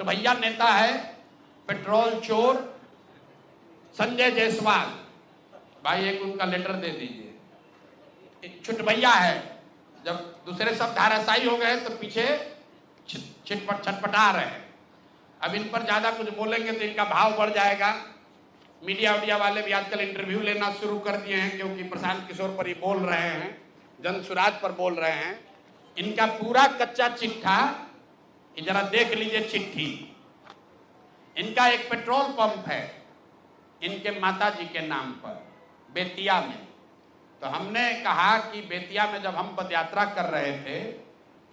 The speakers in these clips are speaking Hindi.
छुटभैया नेता है पेट्रोल चोर संजय जायसवाल, भाई एक उनका लेटर दे दीजिए। छुटभैया है, जब दूसरे सब धाराशायी हो गए तो पीछे छटपटा रहे हैं। अब इन पर ज्यादा कुछ बोलेंगे तो इनका भाव बढ़ जाएगा। मीडिया वाले भी आजकल इंटरव्यू लेना शुरू कर दिए हैं, क्योंकि प्रशांत किशोर पर ही बोल रहे हैं, जनसुराज पर बोल रहे हैं। इनका पूरा कच्चा चिट्ठा जरा देख लीजिए। चिट्ठी, इनका एक पेट्रोल पंप है इनके माताजी के नाम पर बेतिया में। तो हमने कहा कि बेतिया में जब हम पदयात्रा कर रहे थे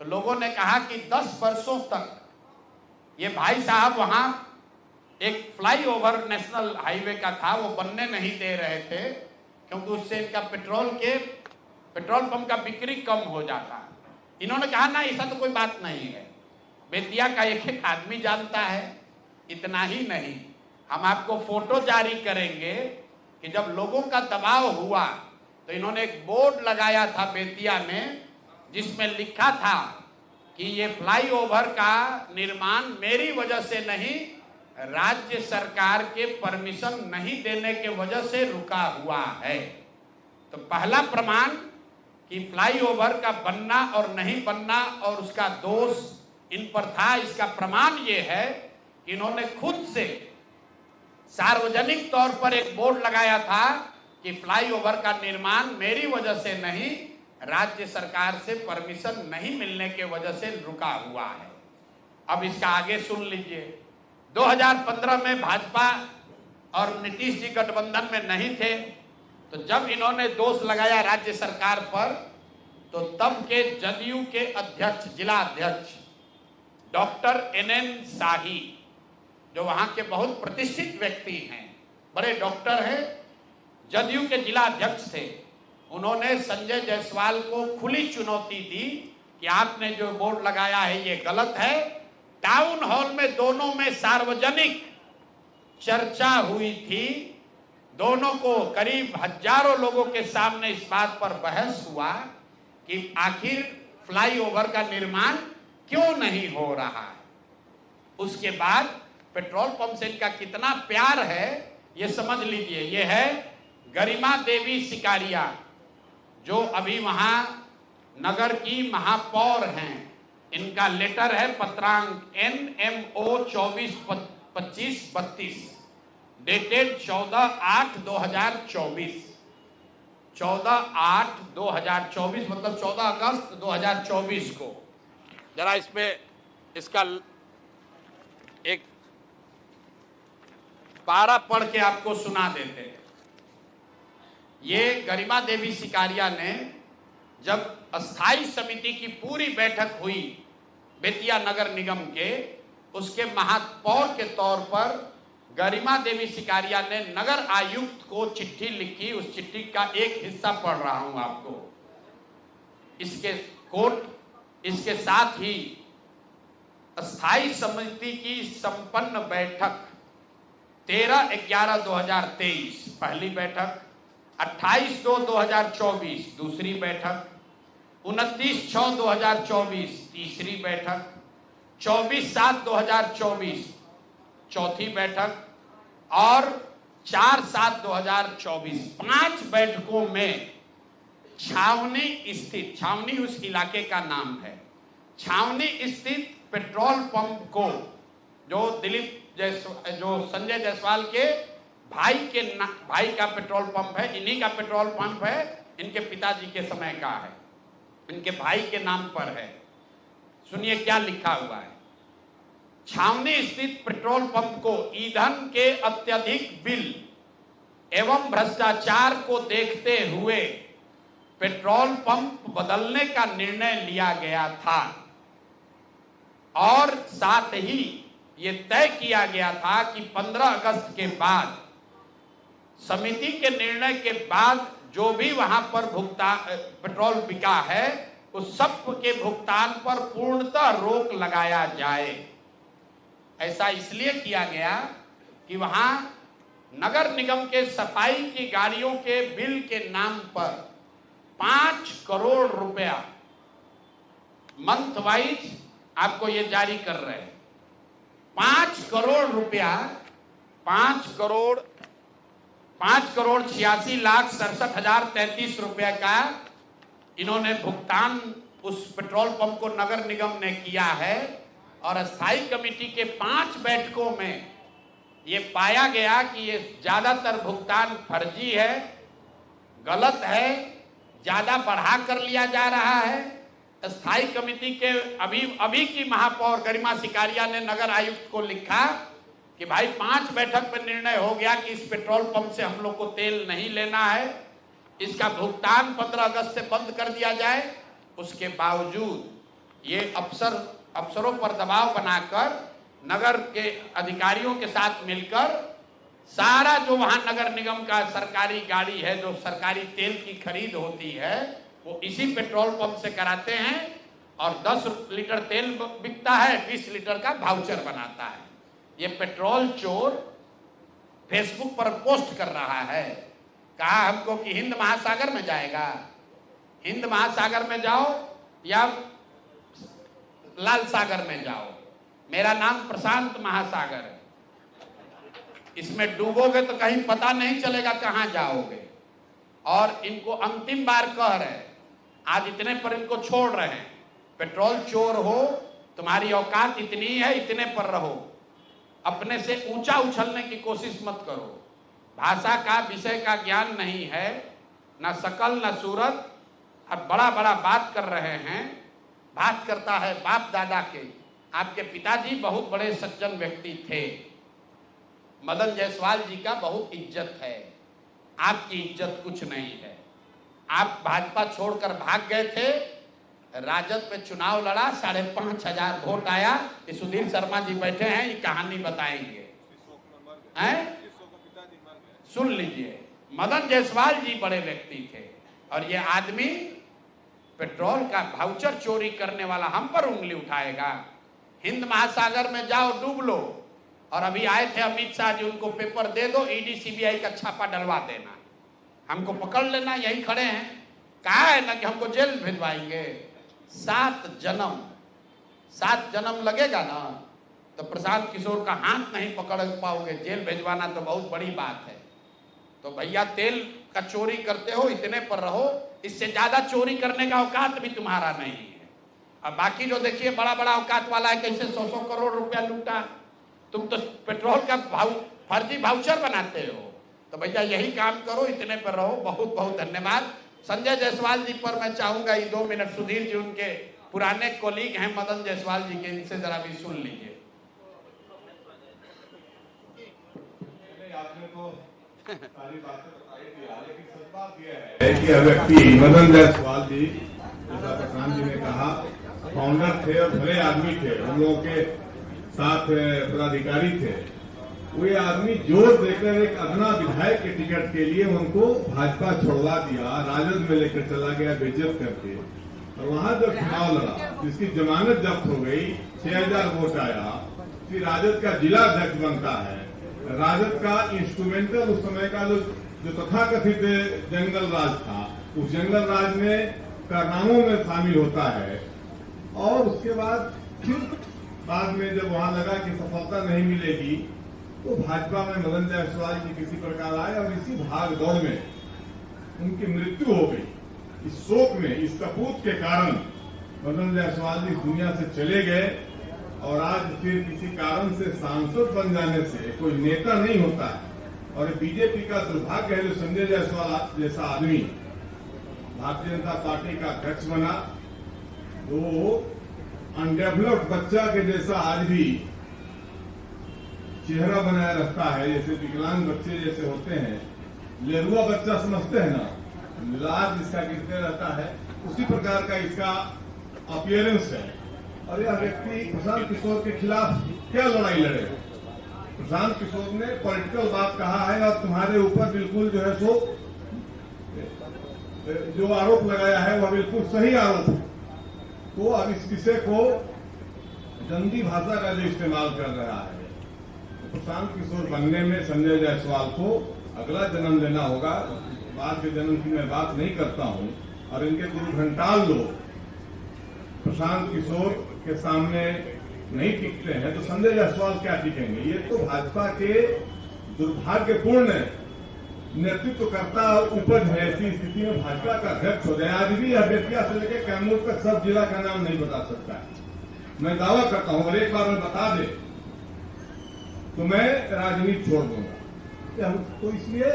तो लोगों ने कहा कि 10 वर्षों तक ये भाई साहब वहां एक फ्लाईओवर नेशनल हाईवे का था, वो बनने नहीं दे रहे थे, क्योंकि उससे इनका पेट्रोल पंप का बिक्री कम हो जाता। इन्होंने कहा ना, ऐसा तो कोई बात नहीं है, बेतिया का एक आदमी जानता है। इतना ही नहीं, हम आपको फोटो जारी करेंगे कि जब लोगों का दबाव हुआ तो इन्होंने एक बोर्ड लगाया था बेतिया में, जिसमें लिखा था कि ये फ्लाईओवर का निर्माण मेरी वजह से नहीं, राज्य सरकार के परमिशन नहीं देने के वजह से रुका हुआ है। तो पहला प्रमाण कि फ्लाईओवर का बनना और नहीं बनना और उसका दोष इन पर था, इसका प्रमाण ये है कि इन्होंने खुद से सार्वजनिक तौर पर एक बोर्ड लगाया था कि फ्लाईओवर का निर्माण मेरी वजह से नहीं, राज्य सरकार से परमिशन नहीं मिलने के वजह से रुका हुआ है। अब इसका आगे सुन लीजिए। 2015 में भाजपा और नीतीश जी गठबंधन में नहीं थे, तो जब इन्होंने दोष लगाया राज्य सरकार पर, तो तब के जदयू के अध्यक्ष, जिला अध्यक्ष डॉक्टर NN शाही, जो वहां के बहुत प्रतिष्ठित व्यक्ति हैं, बड़े डॉक्टर हैं, जदयू के जिला अध्यक्ष थे, उन्होंने संजय जायसवाल को खुली चुनौती दी कि आपने जो बोर्ड लगाया है ये गलत है। टाउन हॉल में दोनों में सार्वजनिक चर्चा हुई थी, दोनों को करीब हजारों लोगों के सामने इस बात पर बहस हुआ कि आखिर फ्लाईओवर का निर्माण क्यों नहीं हो रहा है। उसके बाद पेट्रोल पंप से इनका कितना प्यार है ये समझ लीजिए। ये है गरिमा देवी सिकारिया, जो अभी वहां नगर की महापौर हैं। इनका लेटर है पत्रांक NMO 242532 डेटेड 14/8/2024, 14/8/2024 मतलब 14 अगस्त 2024 को। जरा इसमें इसका एक पारा पढ़ के आपको सुना देते हैं। ये गरिमा देवी सिकारिया ने जब अस्थाई समिति की पूरी बैठक हुई बेतिया नगर निगम के, उसके महापौर के तौर पर गरिमा देवी सिकारिया ने नगर आयुक्त को चिट्ठी लिखी। उस चिट्ठी का एक हिस्सा पढ़ रहा हूं आपको, इसके कोट। इसके साथ ही अस्थाई समिति की संपन्न बैठक 13/11/2023 पहली बैठक, 28/2/2024 दूसरी बैठक, 29/6/2024 तीसरी बैठक, 24/7/2024 चौथी बैठक और 4/7/2024 5 बैठकों में छावनी स्थित, छावनी उस इलाके का नाम है, छावनी स्थित पेट्रोल पंप को, जो जो संजय जायसवाल के भाई का पेट्रोल पंप है, इन्हीं का पेट्रोल पंप है, इनके पिताजी के समय का है, इनके भाई के नाम पर है। सुनिए क्या लिखा हुआ है। छावनी स्थित पेट्रोल पंप को ईंधन के अत्यधिक बिल एवं भ्रष्टाचार को देखते हुए पेट्रोल पंप बदलने का निर्णय लिया गया था और साथ ही ये तय किया गया था कि 15 अगस्त के बाद समिति के निर्णय के बाद जो भी वहां पर पेट्रोल बिका है उस सब के भुगतान पर पूर्णतः रोक लगाया जाए। ऐसा इसलिए किया गया कि वहां नगर निगम के सफाई की गाड़ियों के बिल के नाम पर 5 करोड़ रुपया मंथ वाइज आपको ये जारी कर रहे हैं। करोड़ रुपया 5,86,67,033 रुपए का इन्होंने भुगतान उस पेट्रोल पंप को नगर निगम ने किया है। और स्थायी कमेटी के 5 बैठकों में ये पाया गया कि ये ज्यादातर भुगतान फर्जी है, गलत है, ज्यादा बढ़ा कर लिया जा रहा है। स्थायी कमेटी के अभी की महापौर गरिमा सिकारिया ने नगर आयुक्त को लिखा कि भाई 5 बैठक में निर्णय हो गया कि इस पेट्रोल पंप से हम लोग को तेल नहीं लेना है, इसका भुगतान 15 अगस्त से बंद कर दिया जाए। उसके बावजूद ये अफसरों पर दबाव बनाकर नगर के अधिकारियों के साथ मिलकर सारा जो वहां नगर निगम का सरकारी गाड़ी है, जो सरकारी तेल की खरीद होती है, वो इसी पेट्रोल पंप से कराते हैं और 10 लीटर तेल बिकता है, 20 लीटर का वाउचर बनाता है। ये पेट्रोल चोर फेसबुक पर पोस्ट कर रहा है, कहा हमको कि हिंद महासागर में जाएगा, हिंद महासागर में जाओ या लाल सागर में जाओ, मेरा नाम प्रशांत महासागर है, इसमें डूबोगे तो कहीं पता नहीं चलेगा कहां जाओगे। और इनको अंतिम बार कह रहे हैं, आज इतने पर इनको छोड़ रहे हैं, पेट्रोल चोर हो, तुम्हारी औकात इतनी है, इतने पर रहो, अपने से ऊंचा उछलने की कोशिश मत करो। भाषा का विषय का ज्ञान नहीं है, ना शकल ना सूरत, अब बड़ा बड़ा बात कर रहे हैं। बात करता है बाप दादा के, आपके पिताजी बहुत बड़े सज्जन व्यक्ति थे, मदन जायसवाल जी का बहुत इज्जत है, आपकी इज्जत कुछ नहीं है। आप भाजपा छोड़कर भाग गए थे, राजद पे चुनाव लड़ा, 5,500 वोट आया। सुधीर शर्मा जी बैठे हैं, ये कहानी बताएंगे, हैं? सुन लीजिए, मदन जायसवाल जी बड़े व्यक्ति थे और ये आदमी पेट्रोल का वाउचर चोरी करने वाला हम पर उंगली उठाएगा। हिंद महासागर में जाओ, डूब लो। और अभी आए थे अमित शाह जी, उनको पेपर दे दो, ईडी सीबीआई का छापा डलवा देना, हमको पकड़ लेना, यही खड़े हैं। कहा है ना कि हमको जेल भिजवाएंगे। 7 जन्म लगेगा ना तो प्रशांत किशोर का हाथ नहीं पकड़ पाओगे, जेल भिजवाना तो बहुत बड़ी बात है। तो भैया तेल का चोरी करते हो, इतने पर रहो, इससे ज्यादा चोरी करने का औकात भी तुम्हारा नहीं है। अब बाकी जो देखिए बड़ा बड़ा औकात वाला है, कैसे 100 करोड़ रुपया लूटा। तुम तो पेट्रोल का फर्जी वाउचर बनाते हो, तो भैया यही काम करो, इतने पर रहो। बहुत बहुत धन्यवाद। संजय जायसवाल जी पर मैं चाहूंगा ये 2 मिनट, सुधीर जी उनके पुराने कोलीग हैं मदन जायसवाल जी के, इनसे जरा भी सुन लीजिए। आपने तो सारी बातें बताई दिया, लेकिन सच बात यह है कि व्यक्ति मदन जायसवाल जी, जैसा प्रशांत जी ने कहा, फाउंडर थे और भले आदमी थे, हम लोगों के साथ पदाधिकारी थे। वो ये आदमी जोर देकर एक अदना विधायक के टिकट के लिए उनको भाजपा छोड़वा दिया, राजद में लेकर चला गया बेइज्जत करके। और वहां जब चुनाव लड़ा, जिसकी जमानत जब्त हो गई, 6,000 वोट आया, फिर राजद का जिला अध्यक्ष बनता है। राजद का इंस्ट्रूमेंटल उस समय का जो तथाकथित जंगल राज था, उस जंगल राज में कारनामों में शामिल होता है। और उसके बाद फिर बाद में जब वहां लगा कि सफलता नहीं मिलेगी, तो भाजपा में मदन जायसवाल जी किसी प्रकार आए और इसी भाग दौड़ में उनकी मृत्यु हो गई। इस शोक में, इस कपूत के कारण मदन जायसवाल जी दुनिया से चले गए। और आज फिर किसी कारण से सांसद बन जाने से कोई नेता नहीं होता है। और बीजेपी का दुर्भाग्य है, जो संजय जायसवाल जैसा आदमी भारतीय जनता पार्टी का अध्यक्ष बना, वो अनडेवलप्ड बच्चा के जैसा आज भी चेहरा बनाए रखता है, जैसे विकलांग बच्चे जैसे होते हैं, लेरुआ बच्चा समझते हैं ना, लाज इसका गिरते रहता है, उसी प्रकार का इसका अपीयरेंस है। और यह व्यक्ति प्रशांत किशोर के खिलाफ क्या लड़ाई लड़े? प्रशांत किशोर ने पॉलिटिकल बात कहा है और तुम्हारे ऊपर बिल्कुल जो है सो जो आरोप लगाया है वह बिल्कुल सही आरोप है। तो अब इस विषय को गंदी भाषा का जो इस्तेमाल कर रहा है, तो प्रशांत किशोर बनने में संजय जायसवाल को अगला जन्म लेना होगा। बाद के जन्म की मैं बात नहीं करता हूं। और इनके गुरु घंटाल लोग प्रशांत किशोर के सामने नहीं टिकते हैं तो संजय जायसवाल क्या टिकेंगे? ये तो भाजपा के दुर्भाग्यपूर्ण नेतृत्वकर्ता उपज है। ऐसी स्थिति में भाजपा का अध्यक्ष हो जाए। आज भी यह बेतिया से लेकर कैमूर तक सब जिला का नाम नहीं बता सकता है। मैं दावा करता हूं, अगर एक बार मैं बता दे तो मैं राजनीति छोड़ दूंगा। तो इसलिए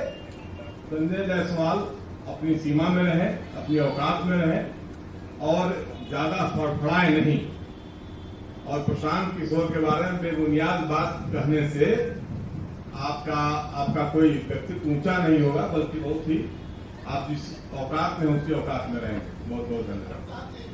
संजय जायसवाल अपनी सीमा में रहे, अपनी औकात में रहे और ज्यादा फड़फड़ाए नहीं। और प्रशांत किशोर के बारे में बेबुनियाद बात कहने से आपका कोई व्यक्तित्व ऊंचा नहीं होगा, बल्कि बहुत ही आप जिस औकात में उसकी औकात में रहेंगे। बहुत बहुत धन्यवाद।